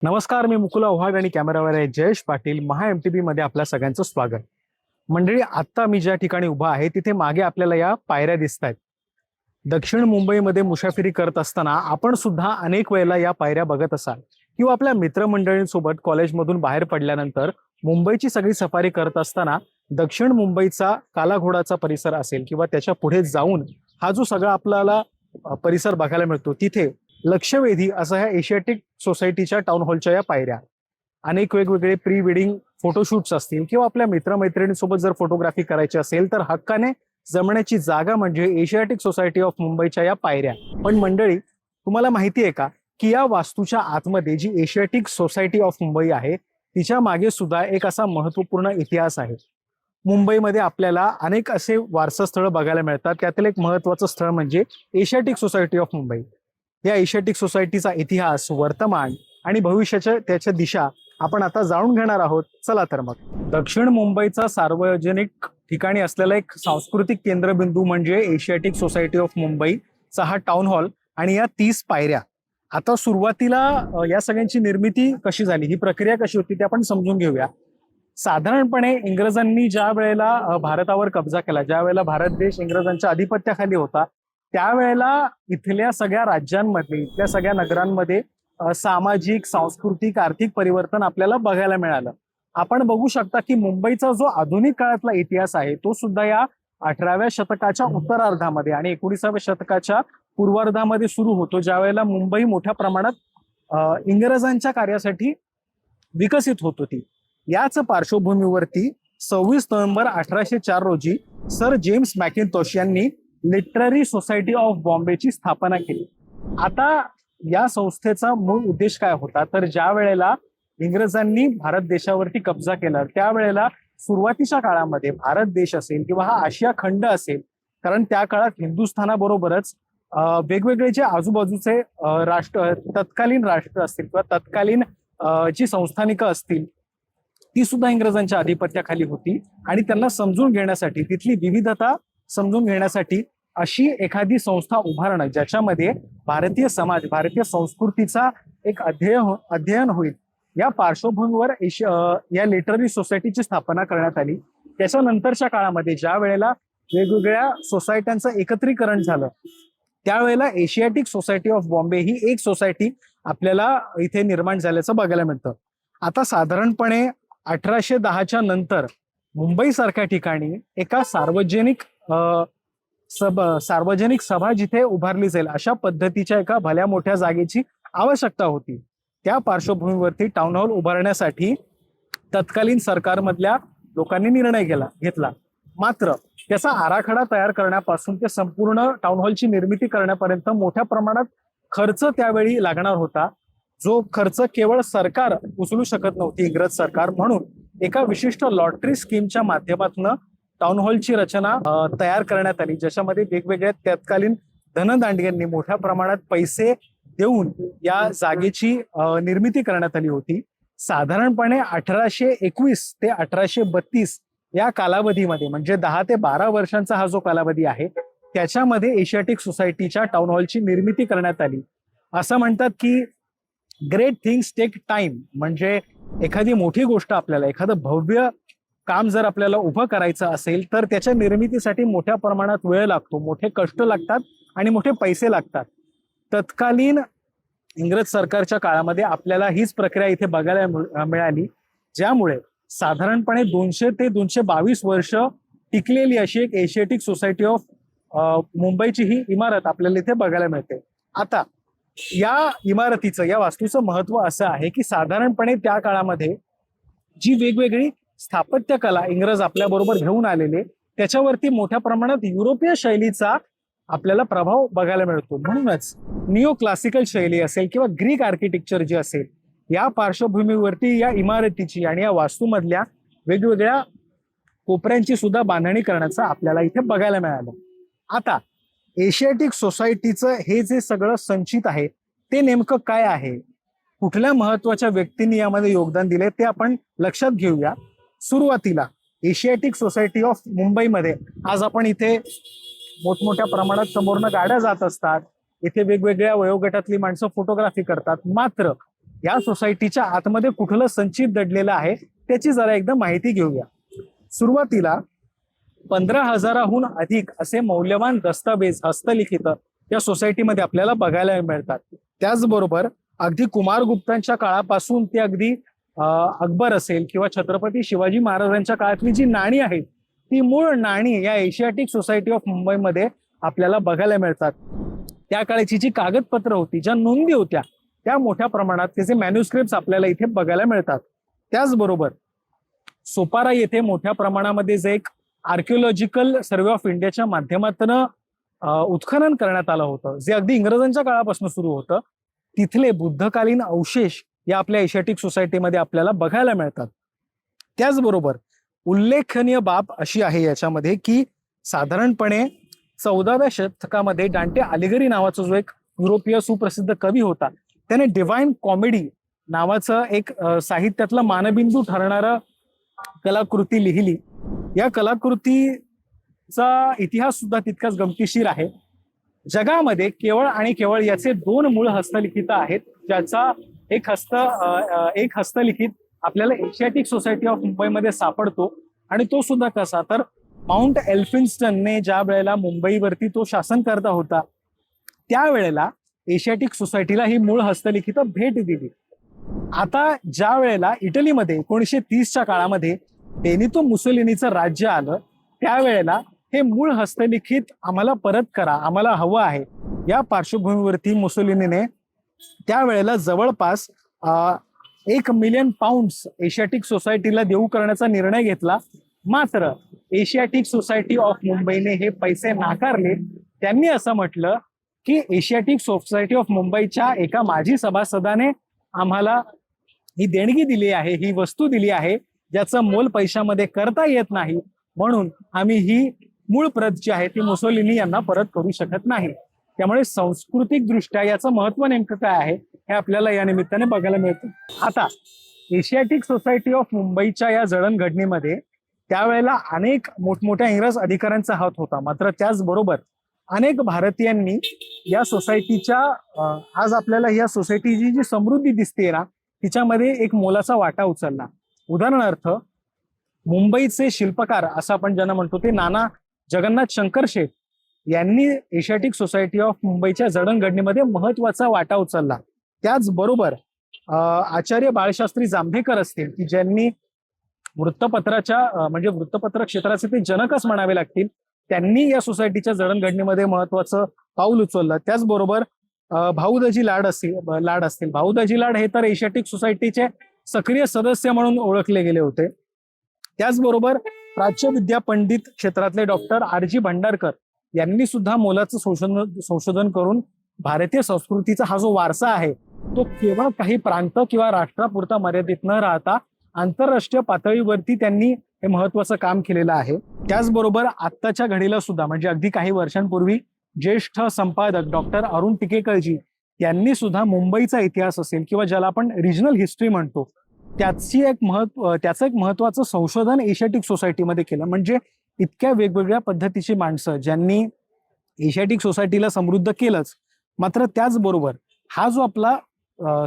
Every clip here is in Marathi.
नमस्कार, मी मुकुल आव्हाड आणि कॅमेरावर आहे जयेश पाटील. महा एमटीबी मध्ये आपल्या सगळ्यांचं स्वागत. मंडळी, आता मी ज्या ठिकाणी उभा आहे तिथे मागे आपल्याला या पायऱ्या दिसत आहेत. दक्षिण मुंबईमध्ये मुसाफिरी करत असताना आपण सुद्धा अनेक वेळेला या पायऱ्या बघत असाल किंवा आपल्या मित्रमंडळींसोबत कॉलेजमधून बाहेर पडल्यानंतर मुंबईची सगळी सफारी करत असताना दक्षिण मुंबईचा कालाघोडाचा परिसर असेल किंवा त्याच्या पुढे जाऊन हा जो सगळा आपल्याला परिसर बघायला मिळतो, तिथे लक्षवेधी असं ह्या एशियाटिक सोसायटीच्या टाउन हॉलच्या या पायऱ्या. अनेक वेगवेगळे प्री वेडिंग फोटोशूट्स असतील किंवा आपल्या मित्रमैत्रिणींसोबत जर फोटोग्राफी करायची असेल तर हक्काने जमण्याची जागा म्हणजे एशियाटिक सोसायटी ऑफ मुंबईच्या या पायऱ्या. पण मंडळी, तुम्हाला माहिती आहे का की या वास्तूच्या आतमध्ये जी एशियाटिक सोसायटी ऑफ मुंबई आहे तिच्या मागे सुद्धा एक असा महत्वपूर्ण इतिहास आहे. मुंबईमध्ये आपल्याला अनेक असे वारसास्थळं बघायला मिळतात. त्यातील एक महत्वाचं स्थळ म्हणजे एशियाटिक सोसायटी ऑफ मुंबई. या एशियाटिक सोसायटीचा इतिहास, वर्तमान आणि भविष्याच्या त्याच्या दिशा आपण आता जाणून घेणार आहोत. चला तर मग. दक्षिण मुंबईचा सार्वजनिक ठिकाणी असलेला एक सांस्कृतिक केंद्रबिंदू म्हणजे एशियाटिक सोसायटी ऑफ मुंबईचा हा टाउन हॉल आणि या 30 पायऱ्या. आता सुरुवातीला या सगळ्यांची निर्मिती कशी झाली, ही प्रक्रिया कशी होती ते आपण समजून घेऊया. साधारणपणे इंग्रजांनी ज्या वेळेला भारतावर कब्जा केला, ज्या वेळेला भारत देश इंग्रजांच्या अधिपत्याखाली होता, त्यावेळेला इथल्या सगळ्या राज्यांमध्ये, इथल्या सगळ्या नगरांमध्ये सामाजिक, सांस्कृतिक, आर्थिक परिवर्तन आपल्याला बघायला मिळालं. आपण बघू शकता की मुंबईचा जो आधुनिक काळातला इतिहास आहे तो सुद्धा या 18व्या शतकाच्या उत्तरार्धामध्ये आणि 19व्या शतकाच्या पूर्वार्धामध्ये सुरू होतो, ज्या वेळेला मुंबई मोठ्या प्रमाणात इंग्रजांच्या कार्यासाठी विकसित होत होती. याच पार्श्वभूमीवरती 26 नोव्हेंबर 1804 रोजी सर जेम्स मॅकिन्टोश यांनी लिटररी सोसायटी ऑफ बॉम्बेची स्थापना केली. आता या संस्थेचा मूळ उद्देश काय होता, तर ज्या वेळेला इंग्रजांनी भारत देशावरती कब्जा केला त्यावेळेला सुरुवातीच्या काळामध्ये भारत देश असेल किंवा हा आशिया खंड असेल, कारण त्या काळात हिंदुस्थानाबरोबरच वेगवेगळे जे आजूबाजूचे राष्ट्र, तत्कालीन राष्ट्र असतील किंवा तत्कालीन जी संस्थानिक असतील ती सुद्धा इंग्रजांच्या अधिपत्याखाली होती आणि त्यांना समजून घेण्यासाठी, तिथली विविधता समजून घेण्यासाठी अशी एखादी संस्था उभारणं ज्याच्यामध्ये भारतीय समाज, भारतीय संस्कृतीचा एक अध्ययन होईल, या पार्श्वभूमीवर या लिटररी सोसायटीची स्थापना करण्यात आली. त्याच्यानंतरच्या काळामध्ये ज्या वेळेला वेगवेगळ्या सोसायट्यांचं एकत्रीकरण झालं त्यावेळेला एशियाटिक सोसायटी ऑफ बॉम्बे ही एक सोसायटी आपल्याला इथे निर्माण झाल्याचं बघायला मिळतं. आता साधारणपणे 1810च्या नंतर मुंबई सारख्या ठिकाणी एका सार्वजनिक सभा जिथे उभारली जाईल अशा पद्धतीच्या एका भल्या मोठ्या जागेची आवश्यकता होती. त्या पार्श्वभूमीवरती टाउन हॉल उभारण्यासाठी तत्कालीन सरकारमधल्या लोकांनी निर्णय घेतला. मात्र त्याचा आराखडा तयार करण्यापासून ते संपूर्ण टाउन हॉलची निर्मिती करण्यापर्यंत मोठ्या प्रमाणात खर्च त्यावेळी लागणार होता, जो खर्च केवळ सरकार उचलू शकत नव्हती, इंग्रज सरकार. म्हणून एका विशिष्ट लॉटरी स्कीमच्या माध्यमातून टाउन हॉलची रचना तयार करण्यात आली, ज्याच्यामध्ये वेगवेगळ्या तत्कालीन धनदांडग्यांनी मोठ्या प्रमाणात पैसे देऊन या जागेची निर्मिती करण्यात आली होती. साधारणपणे 1821 ते 1832 या कालावधीमध्ये, म्हणजे 10 ते 12 वर्षांचा हा जो कालावधी आहे, त्याच्यामध्ये एशियाटिक सोसायटीच्या टाउन हॉलची निर्मिती करण्यात आली. असं म्हणतात की ग्रेट थिंग्स टेक टाइम, म्हणजे एखादी मोठी गोष्ट, आपल्याला एखादं भव्य काम जर आपल्याला उभं करायचं असेल तर त्याच्या निर्मितीसाठी मोठ्या प्रमाणात वेळ लागतो, मोठे कष्ट लागतात आणि मोठे पैसे लागतात. तत्कालीन इंग्रज सरकारच्या काळामध्ये आपल्याला हीच प्रक्रिया इथे बघायला मिळाली, ज्यामुळे साधारणपणे 200 ते 222 वर्ष टिकलेली अशी एक एशियाटिक सोसायटी ऑफ मुंबईची ही इमारत आपल्याला इथे बघायला मिळते. आता या इमारतीचं, या वास्तूचं महत्व असं आहे की साधारणपणे त्या काळामध्ये जी वेगवेगळी स्थापत्य कला इंग्रज आपल्या बरोबर घेऊन आलेले, त्याच्यावरती मोठ्या प्रमाणात युरोपीय शैलीचा आपल्याला प्रभाव बघायला मिळतो. म्हणूनच निओ क्लासिकल शैली असेल किंवा ग्रीक आर्किटेक्चर जे असेल, या पार्श्वभूमीवरती या इमारतीची आणि या वास्तूमधल्या वेगवेगळ्या कोपऱ्यांची सुद्धा बांधणी करण्याचं आपल्याला इथे बघायला मिळालं. आता एशियाटिक सोसायटीचं हे जे सगळं संचित आहे ते नेमकं काय आहे, कुठल्या महत्वाच्या व्यक्तींनी यामध्ये योगदान दिले ते आपण लक्षात घेऊया. सुरुवातीला एशियाटिक सोसायटी ऑफ मुंबईमध्ये आज आपण इथे मोठमोठ्या प्रमाणात समोरनं गाड्या जात असतात, इथे वेगवेगळ्या वयोगटातली माणसं फोटोग्राफी करतात. मात्र या सोसायटीच्या आतमध्ये कुठलं संचित दडलेलं आहे त्याची जरा एकदा माहिती घेऊया. सुरुवातीला 15,000हून अधिक असे मौल्यवान दस्तावेज हस्तलिखित या सोसायटीमध्ये आपल्याला बघायला मिळतात. त्याचबरोबर अगदी कुमारगुप्तांच्या काळापासून ते अगदी अकबर असेल किंवा छत्रपती शिवाजी महाराजांच्या काळातली जी नाणी आहेत ती मूळ नाणी या एशियाटिक सोसायटी ऑफ मुंबईमध्ये आपल्याला बघायला मिळतात. त्या काळाची जी कागदपत्र होती, ज्या नोंदी होत्या, त्या मोठ्या प्रमाणात त्याचे मॅन्युस्क्रिप्ट आपल्याला इथे बघायला मिळतात. त्याचबरोबर सोपारा येथे मोठ्या प्रमाणामध्ये जे एक आर्किओलॉजिकल सर्वे ऑफ इंडियाच्या माध्यमातून उत्खनन करण्यात आलं होतं, जे अगदी इंग्रजांच्या काळापासून सुरू होतं, तिथले बुद्धकालीन अवशेष या आपल्या एशियाटिक सोसायटीमध्ये आपल्याला बघायला मिळतात. त्याचबरोबर उल्लेखनीय बाब अशी आहे याच्यामध्ये की साधारणपणे 14व्या शतकामध्ये डांटे अलिगरी नावाचा जो एक युरोपीय सुप्रसिद्ध कवी होता, त्याने डिव्हाइन कॉमेडी नावाचं एक साहित्यातला मानबिंदू ठरणारं कलाकृती लिहिली. या कलाकृतीचा इतिहास सुद्धा तितकाच गमतीशीर आहे. जगामध्ये केवळ आणि केवळ याचे 2 मूळ हस्तलिखित आहेत, ज्याचा एक हस्तलिखित आपल्याला एशियाटिक सोसायटी ऑफ मुंबईमध्ये सापडतो. आणि तो सुद्धा कसा, तर माउंट एल्फिन्स्टनने ज्या वेळेला मुंबईवरती तो शासन करता होता त्यावेळेला एशियाटिक सोसायटीला ही मूळ हस्तलिखित भेट दिली. आता ज्या वेळेला इटलीमध्ये 1930च्या काळामध्ये बेनितो मुसोलिनीचं राज्य आलं, त्यावेळेला हे मूळ हस्तलिखित आम्हाला परत करा, आम्हाला हवं आहे, या पार्श्वभूमीवरती मुसोलिनीने त्यावेळेला जवळपास 1 मिलियन पाऊंड्स एशियाटिक सोसायटीला देऊ करण्याचा निर्णय घेतला. मात्र एशियाटिक सोसायटी ऑफ मुंबईने हे पैसे नाकारले. त्यांनी असं म्हटलं की एशियाटिक सोसायटी ऑफ मुंबईच्या एका माजी सभासदाने आम्हाला ही देणगी दिली आहे, ही वस्तू दिली आहे, ज्याचं मोल पैशामध्ये करता येत नाही, म्हणून आम्ही ही मूळ प्रत जी आहे ती मुसोलिनी यांना परत करू शकत नाही. त्यामुळे सांस्कृतिक दृष्ट्या याचं महत्व नेमकं काय आहे हे आपल्याला या निमित्ताने बघायला मिळतं. आता एशियाटिक सोसायटी ऑफ मुंबईच्या या जडणघडणीमध्ये त्यावेळेला अनेक मोठमोठ्या इंग्रज अधिकाऱ्यांचा हात होता. मात्र त्याचबरोबर अनेक भारतीयांनी या सोसायटीच्या आज आपल्याला या सोसायटीची जी समृद्धी दिसते ना तिच्यामध्ये एक मोलाचा वाटा उचलला. उदाहरणार्थ मुंबईचे शिल्पकार असं आपण ज्यांना म्हणतो ते नाना जगन्नाथ शंकर शेठ यांनी एशियाटिक सोसायटी ऑफ मुंबईच्या जडणघडणीमध्ये महत्वाचा वाटा उचलला. त्याचबरोबर आचार्य बाळशास्त्री जांभेकर असतील की ज्यांनी वृत्तपत्र क्षेत्राचे ते जनकच म्हणावे लागतील, त्यांनी या सोसायटीच्या जडणघडणीमध्ये महत्वाचं पाऊल उचललं. त्याचबरोबर भाऊदाजी लाड असतील. भाऊदाजी लाड हे तर एशियाटिक सोसायटीचे सक्रिय सदस्य म्हणून ओळखले गेले होते. त्याचबरोबर प्राच्य विद्या पंडित क्षेत्रातले डॉक्टर R.G. भंडारकर यांनी सुद्धा मोलाचं संशोधन करून भारतीय संस्कृतीचा हा जो वारसा आहे तो केवळ काही प्रांत किंवा राष्ट्रापुरता मर्यादित न राहता आंतरराष्ट्रीय पातळीवरती त्यांनी हे महत्वाचं काम केलेलं आहे. त्याचबरोबर आत्ताच्या घडीला सुद्धा म्हणजे अगदी काही वर्षांपूर्वी ज्येष्ठ संपादक डॉक्टर अरुण टिकेकरजी यांनी सुद्धा मुंबईचा इतिहास असेल किंवा ज्याला आपण रिजनल हिस्ट्री म्हणतो त्याचं एक महत्वाचं संशोधन एशियाटिक सोसायटीमध्ये केलं. म्हणजे इतक्या वेगवेगळ्या पद्धतीची माणसं ज्यांनी एशियाटिक सोसायटीला समृद्ध केलंच, मात्र त्याचबरोबर हा जो आपला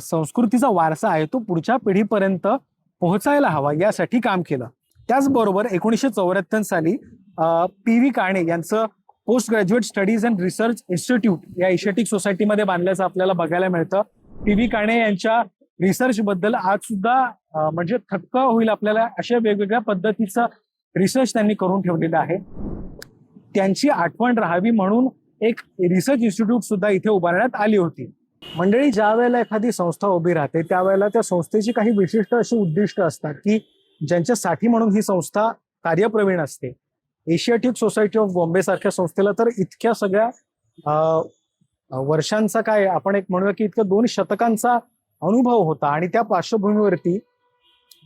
संस्कृतीचा वारसा आहे तो पुढच्या पिढीपर्यंत पोहोचायला हवा यासाठी काम केलं. त्याचबरोबर 1974 साली PV काणे यांचं post graduate studies and research institute या एशियाटिक सोसायटीमध्ये बांधल्याचं आपल्याला बघायला मिळतं. PV काणे यांच्या रिसर्च बद्दल आज सुद्धा म्हणजे थक्क होईल आपल्याला, अशा वेगवेगळ्या पद्धतीचा रिसर्च त्यांनी करून ठेवलेला आहे. त्यांची आठवण राहावी म्हणून एक रिसर्च इन्स्टिट्यूट सुद्धा इथे उभारण्यात आली होती. मंडळी, ज्या वेळेला एखादी संस्था उभी राहते त्यावेळेला त्या संस्थेची काही विशिष्ट अशी उद्दिष्ट असतात की ज्यांच्यासाठी म्हणून ही संस्था कार्यप्रवीण असते. एशियाटिक सोसायटी ऑफ बॉम्बे सारख्या संस्थेला तर इतक्या सगळ्या वर्षांचा काय आपण एक म्हणूया की इतक्या 2 शतकांचा अनुभव होता आणि त्या पार्श्वभूमीवरती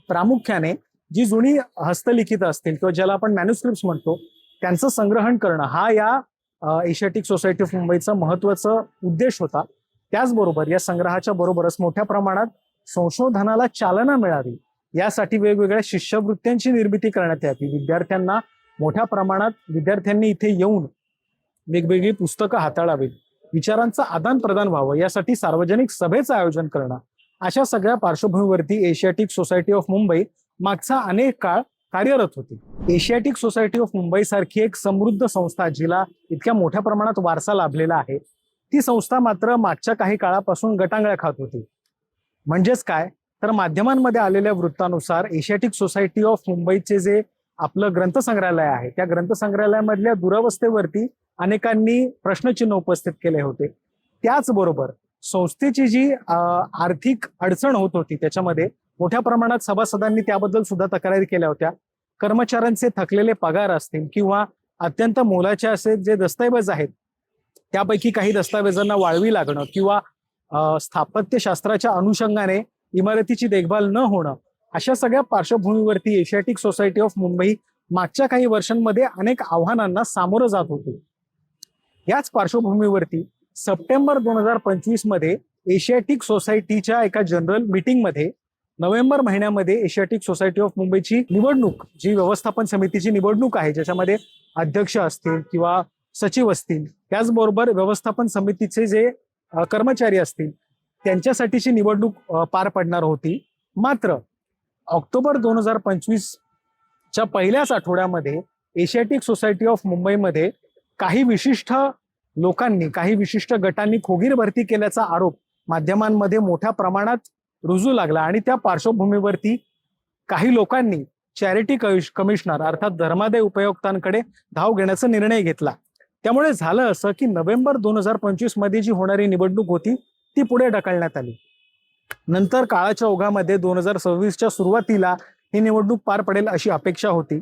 प्रामुख्याने जी जुनी हस्तलिखित असतील किंवा ज्याला आपण मॅन्युस्क्रिप्ट म्हणतो त्यांचं संग्रहण करणं हा या एशियाटिक सोसायटी ऑफ मुंबईचा महत्वाचा उद्देश होता. त्याचबरोबर या संग्रहाच्या बरोबरच मोठ्या प्रमाणात संशोधनाला चालना मिळावी यासाठी वेगवेगळ्या शिष्यवृत्त्यांची निर्मिती करण्यात यावी. विद्यार्थ्यांना मोठ्या प्रमाणात विद्यार्थ्यांनी इथे येऊन वेगवेगळी पुस्तकं हाताळावीत, विचारांचं आदान प्रदान व्हावं यासाठी सार्वजनिक सभेचं आयोजन करणं अशा सगळ्या पार्श्वभूमीवरती एशियाटिक सोसायटी ऑफ मुंबई मागचा अनेक काळ कार्यरत होती। एशियाटिक सोसायटी ऑफ मुंबई सारखी एक समृद्ध संस्था जिला इतक्या मोठ्या प्रमाणात वारसा लाभलेला आहे, ती संस्था मात्र मागच्या काही काळापासून गटांगळ्या खात होती। म्हणजेच काय तर माध्यमांमध्ये आलेल्या वृत्तानुसार एशियाटिक सोसायटी ऑफ मुंबईचे जे आपलं ग्रंथसंग्रहालय आहे त्या ग्रंथसंग्रहालयामधल्या दुरावस्थेवरती अनेकांनी प्रश्नचिन्ह उपस्थित केले होते। त्याचबरोबर संस्थेची जी आर्थिक अडचण होत होती त्याच्यामध्ये मोठ्या प्रमाणात सभासदांनी त्याबद्दल सुद्धा तक्रारी केल्या होत्या। कर्मचाऱ्यांचे थकलेले पगार असतील किंवा अत्यंत मोलाचे असे जे दस्तऐवज आहेत त्यापैकी काही दस्तावेजांना वाळवी लागणं किंवा स्थापत्यशास्त्राच्या अनुषंगाने इमारतीची देखभाल न होणं, अशा सगळ्या पार्श्वभूमीवरती एशियाटिक सोसायटी ऑफ मुंबई मागच्या काही वर्षांमध्ये अनेक आव्हानांना सामोरं जात होते। याच पार्श्वभूमीवरती सप्टेंबर 2025 मध्ये एशियाटिक सोसायटीच्या एका जनरल मीटिंगमध्ये नोव्हेंबर महिन्यामध्ये एशियाटिक सोसायटी ऑफ मुंबईची निवडणूक, जी व्यवस्थापन समितीची निवडणूक आहे ज्याच्यामध्ये अध्यक्ष असतील किंवा सचिव असतील, त्याचबरोबर व्यवस्थापन समितीचे जे कर्मचारी असतील त्यांच्यासाठीची निवडणूक पार पडणार होती। मात्र ऑक्टोबर 2025च्या पहिल्याच आठवड्यामध्ये एशियाटिक सोसायटी ऑफ मुंबईमध्ये काही विशिष्ट लोकांनी, काही विशिष्ट गटांनी खोगीर भरती केल्याचा आरोप माध्यमांमध्ये मोठ्या प्रमाणात रुजू लागला आणि त्या पार्श्वभूमीवरती काही लोकांनी चॅरिटी कमिशनर अर्थात धर्मादाय उपयुक्तांकडे धाव घेण्याचा निर्णय घेतला। त्यामुळे झालं असं की नोव्हेंबर 2025 मध्ये जी होणारी निवडणूक होती ती पुढे ढकलण्यात आली। नंतर काळाच्या ओघामध्ये 2026च्या सुरुवातीला ही निवडणूक पार पडेल अशी अपेक्षा होती।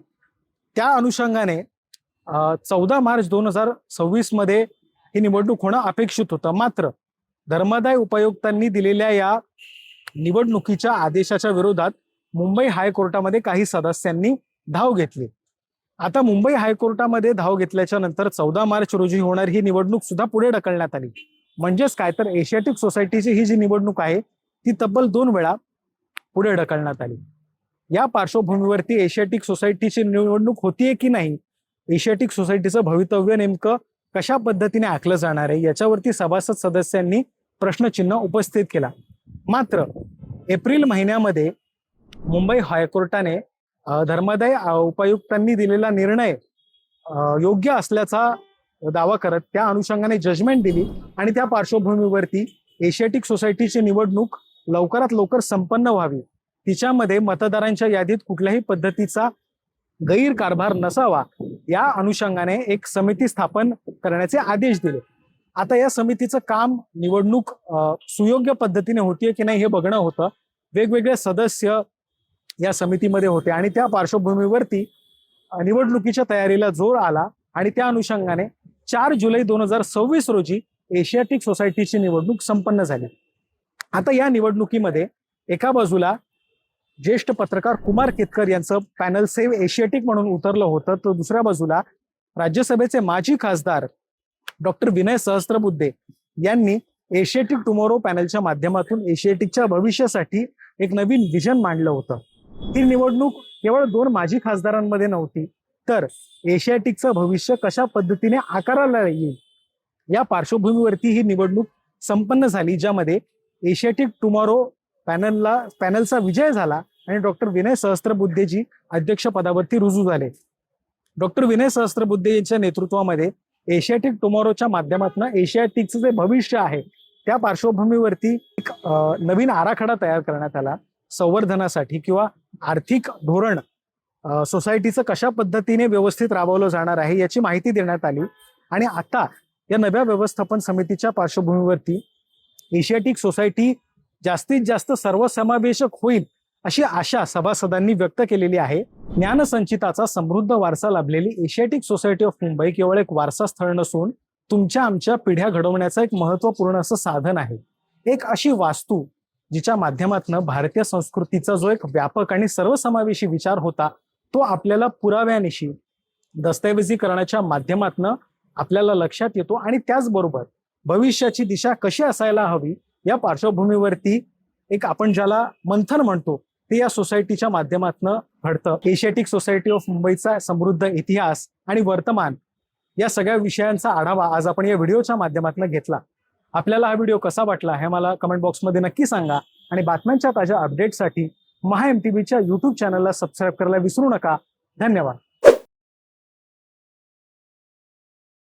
त्या अनुषंगाने 14 मार्च 2026 मध्ये ही निवडणूक होणं अपेक्षित होतं। मात्र धर्मादाय उपायुक्तांनी दिलेल्या या निवडणुकीच्या आदेशाच्या विरोधात मुंबई हायकोर्टामध्ये काही सदस्यांनी धाव घेतली। आता मुंबई हायकोर्टामध्ये धाव घेतल्याच्या नंतर 14 मार्च रोजी होणारी ही निवडणूक सुद्धा पुढे ढकलण्यात आली। म्हणजेच काय तर एशियाटिक सोसायटीची ही जी निवडणूक आहे ती तब्बल 2 वेळा पुढे ढकलण्यात आली। या पार्श्वभूमीवरती एशियाटिक सोसायटीची निवडणूक होतीये की नाही, एशियाटिक सोसायटीचं भवितव्य नेमकं कशा पद्धतीने आखलं जाणार आहे याच्यावरती सभासद सदस्यांनी प्रश्नचिन्ह उपस्थित केला। मात्र एप्रिल महिन्यामध्ये मुंबई हायकोर्टाने धर्मादाय उपायुक्तांनी दिलेला निर्णय योग्य असल्याचा दावा करत त्या अनुषंगाने जजमेंट दिली आणि त्या पार्श्वभूमीवरती एशियाटिक सोसायटीची निवडणूक लवकरात लवकर संपन्न व्हावी, तिच्यामध्ये मतदारांच्या यादीत कुठल्याही पद्धतीचा गैरकारभार नसावा या अनुषंगाने एक समिती स्थापन करण्याचे आदेश दिले। आता या समितीचं काम निवडणूक सुयोग्य पद्धतीने होतीये की नाही हे बघणं होतं। वेगवेगळे सदस्य या समितीमध्ये होते आणि त्या पार्श्वभूमीवरती निवडणुकीच्या तयारीला जोर आला आणि त्या अनुषंगाने 4 जुलै 2026 रोजी एशियाटिक सोसायटीची निवडणूक संपन्न झाली। आता या निवडणुकीमध्ये एका बाजूला ज्येष्ठ पत्रकार कुमार केतकर यांचं पॅनल सेव्ह एशियाटिक म्हणून उतरलं होतं, तर दुसऱ्या बाजूला राज्यसभेचे माजी खासदार डॉक्टर विनय सहस्त्रबुद्धे यांनी एशियाटिक टुमॉरो पॅनलच्या माध्यमातून एशियाटिकच्या भविष्यासाठी एक नवीन विजन मांडलं होतं। ही निवडणूक केवळ 2 माजी खासदारांमध्ये नव्हती, तर एशियाटिकचं भविष्य कशा पद्धतीने आकाराला येईल या पार्श्वभूमीवरती ही निवडणूक संपन्न झाली, ज्यामध्ये एशियाटिक टुमॉरो पॅनलचा विजय झाला आणि डॉक्टर विनय सहस्त्रबुद्धेजी अध्यक्षपदावरती रुजू झाले। डॉक्टर विनय सहस्त्रबुद्धे यांच्या नेतृत्वामध्ये एशियाटिक टुमॉरोच्या माध्यमातून एशियाटिकचं जे भविष्य आहे त्या पार्श्वभूमीवरती एक नवीन आराखडा तयार करण्यात आला संवर्धनासाठी किंवा आर्थिक धोरण सोसायटीचं कशा पद्धतीने व्यवस्थित राबवलं जाणार आहे याची माहिती देण्यात आली। आणि आता या नव्या व्यवस्थापन समितीच्या पार्श्वभूमीवरती एशियाटिक सोसायटी जास्तीत जास्त सर्वसमावेशक होईल अशी आशा सभासदांनी व्यक्त केलेली आहे। ज्ञानसंचिताचा समृद्ध वारसा लाभलेली एशियाटिक सोसायटी ऑफ मुंबई केवळ एक वारसा स्थळ नसून तुमच्या आमच्या पिढ्या घडवण्याचं एक महत्त्वपूर्ण असं साधन आहे। एक अशी वास्तू जिच्या माध्यमातून भारतीय संस्कृतीचा जो एक व्यापक आणि सर्वसमावेशी विचार होता तो आपल्याला पुराव्यानिशी दस्तऐवजीकरणाच्या माध्यमातून आपल्याला लक्षात येतो आणि त्याचबरोबर भविष्याची दिशा कशी असायला हवी या पार्श्वभूमीवरती एक आपण ज्याला मंथन म्हणतो ते या सोसायटीच्या माध्यमातून घडतं। एशियाटिक सोसायटी ऑफ मुंबईचा समृद्ध इतिहास आणि वर्तमान या सगळ्या विषयांचा आढावा आज आपण या व्हिडिओच्या माध्यमातून घेतला। आपल्याला हा व्हिडिओ कसा वाटला हे मला कमेंट बॉक्समध्ये नक्की सांगा आणि बातम्यांच्या ताज्या अपडेटसाठी महा MTBच्या यूट्यूब चॅनलला सबस्क्राईब करायला विसरू नका. धन्यवाद.